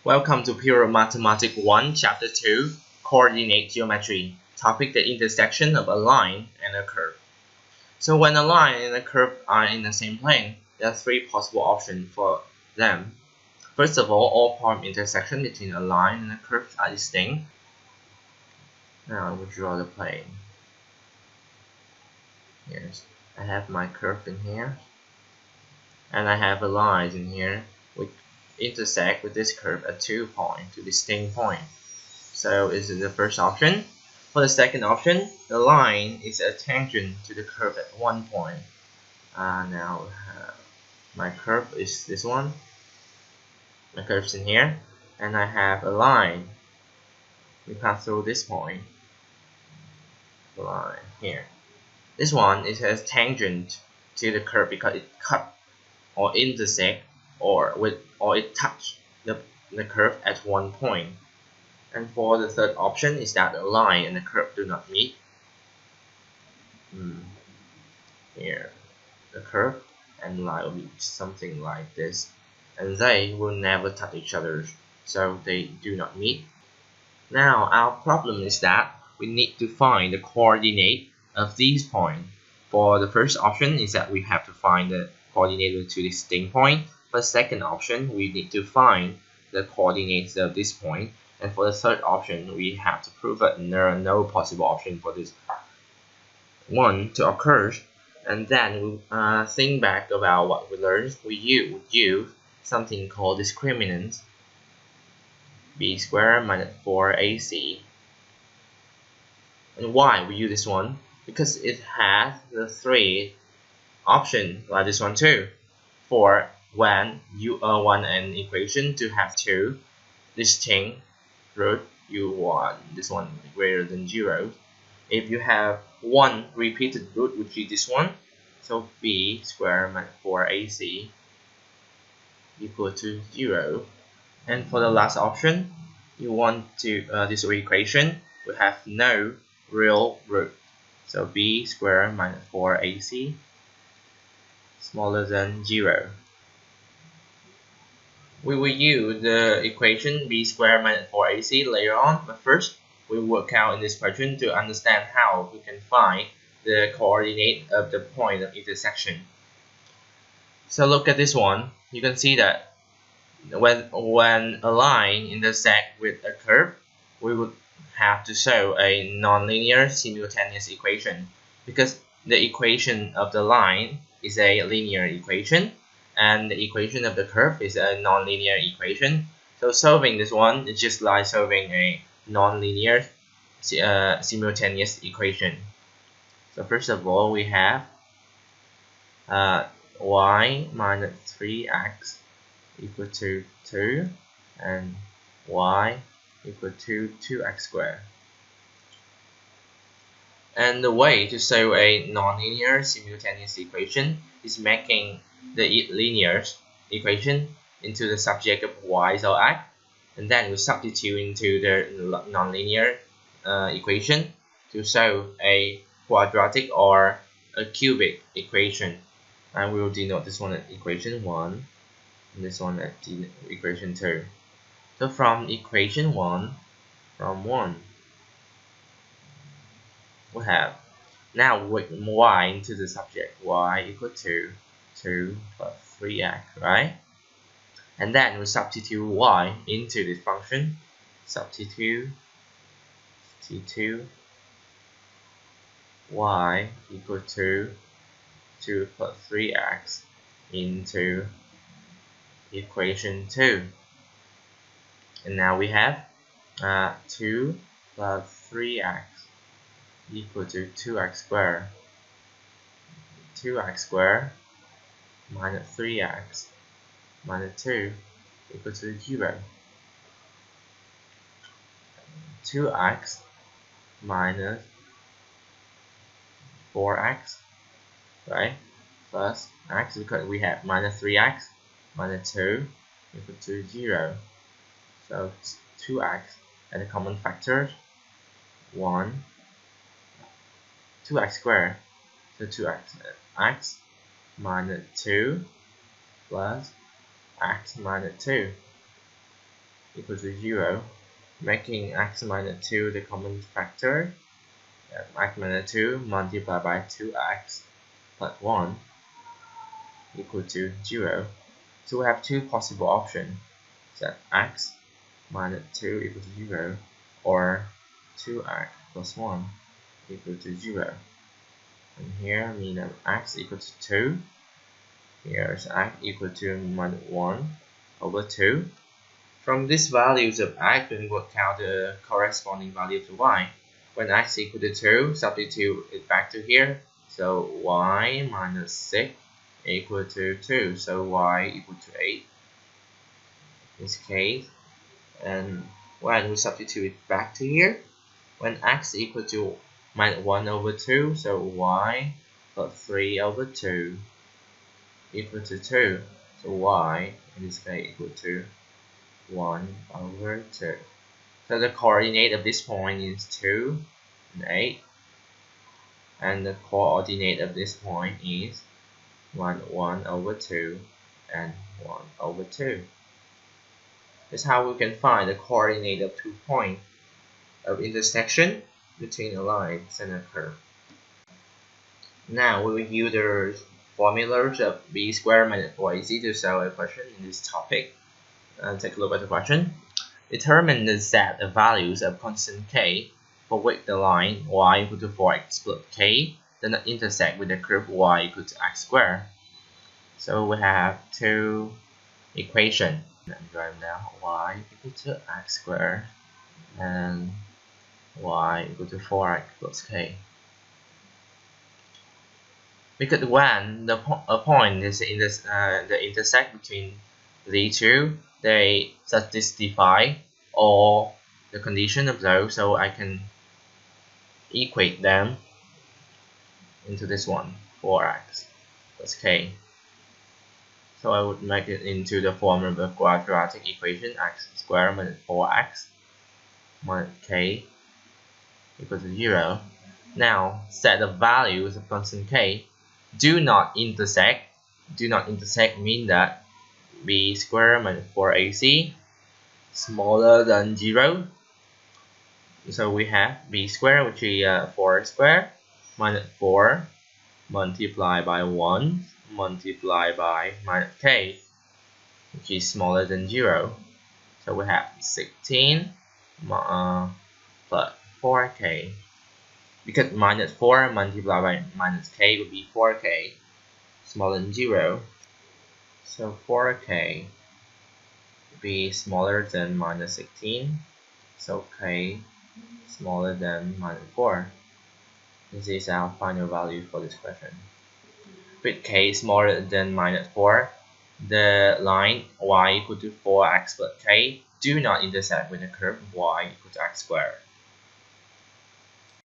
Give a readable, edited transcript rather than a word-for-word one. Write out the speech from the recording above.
Welcome to Pure Mathematics 1, Chapter 2, Coordinate Geometry, topic the intersection of a line and a curve. So when a line and a curve are in the same plane, there are three possible options for them. First of all point intersection between a line and a curve are distinct. Now I will draw the plane. Yes, I have my curve in here, and I have a line in here which intersect with this curve at 2 points, two distinct points. So this is the first option. For the second option, the line is a tangent to the curve at 1 point. Now my curve is this one. My curve's in here, and I have a line. We pass through this point. The line here. This one is a tangent to the curve because it cut or intersect or it touch the curve at 1 point. And for the third option is that the line and the curve do not meet. Here, the curve and line will be something like this, and they will never touch each other, so they do not meet. Now our problem is that we need to find the coordinate of these points. For the first option is that we have to find the coordinate of two distinct points. For the second option, we need to find the coordinates of this point. And for the third option, we have to prove that there are no possible options for this one to occur. And then we think back about what we learned. We use something called discriminant, b squared minus 4ac. And why we use this one? Because it has the three options like this one too. For when you want an equation to have two distinct root, you want this one greater than 0. If you have one repeated root, which is this one, so b squared minus 4ac equal to 0. And for the last option, you want to this equation will have no real root, so b squared minus 4ac smaller than 0. We will use the equation b squared minus 4ac later on, but first we work out in this question to understand how we can find the coordinate of the point of intersection. So look at this one. You can see that when a line intersects with a curve, we would have to show a nonlinear simultaneous equation, because the equation of the line is a linear equation and the equation of the curve is a nonlinear equation. So solving this one is just like solving a nonlinear simultaneous equation. So first of all, we have y minus 3x equal to 2 and y equal to 2x squared. And the way to solve a nonlinear simultaneous equation is making the linear equation into the subject of y or x, and then we substitute into the nonlinear equation to solve a quadratic or a cubic equation. And we will denote this one as equation 1 and this one as equation 2. So from equation 1, we have now with y into the subject, y equal to 2 plus 3x, right? And then we substitute y into this function. Substitute y equal to 2 plus 3x into equation 2. And now we have 2 plus 3x equal to 2x squared. 2x squared minus 3x minus 2 equal to 0. 2x minus 4x, right? Plus x, because we have minus 3x minus 2 equal to 0. So 2x as a common factor, 1, 2x squared, so 2x minus 2 plus x minus 2 equal to 0, making x minus 2 the common factor. X minus 2 multiplied by 2x plus 1 equal to 0. So we have two possible options, that x minus 2 equal to 0 or 2x plus 1 equal to 0. And here mean that x equal to 2. Here's x equal to minus 1 over 2. From these values of x, we can work out the corresponding value to y. When x equal to 2, substitute it back to here. So y minus 6 equal to 2. So y equal to 8 in this case. And when we substitute it back to here, when x equal to minus 1 over 2, so y plus 3 over 2 equal to 2. So y in this case equal to 1 over 2. So the coordinate of this point is 2 and 8. And the coordinate of this point is 1 over 2 and 1 over 2. That's how we can find the coordinate of 2 points of intersection between a line and a curve. Now we will use the formulas of b squared minus 4ac to solve a question in this topic. Take a look at the question. Determine the set of values of constant k for which the line y equal to 4x plus k does not intersect with the curve y equal to x squared. So we have two equations. Let me write down y equal to x squared and y equal to 4x plus k. Because when a point is in this, the intersect between the two, they satisfy all the condition of those, so I can equate them into this one, 4x plus k. So I would make it into the form of a quadratic equation, x squared minus 4x minus k equals to 0. Now set the values of constant k do not intersect. Do not intersect mean that b squared minus 4ac smaller than 0. So we have b squared, which is 4 squared minus 4 multiplied by 1 multiplied by minus k, which is smaller than 0. So we have 16 plus 4k. Because minus 4 multiplied by minus k would be 4k, smaller than 0. So 4k would be smaller than minus 16. So k smaller than minus 4. This is our final value for this question. With k smaller than minus 4, the line y equal to 4x plus k do not intersect with the curve y equal to x squared.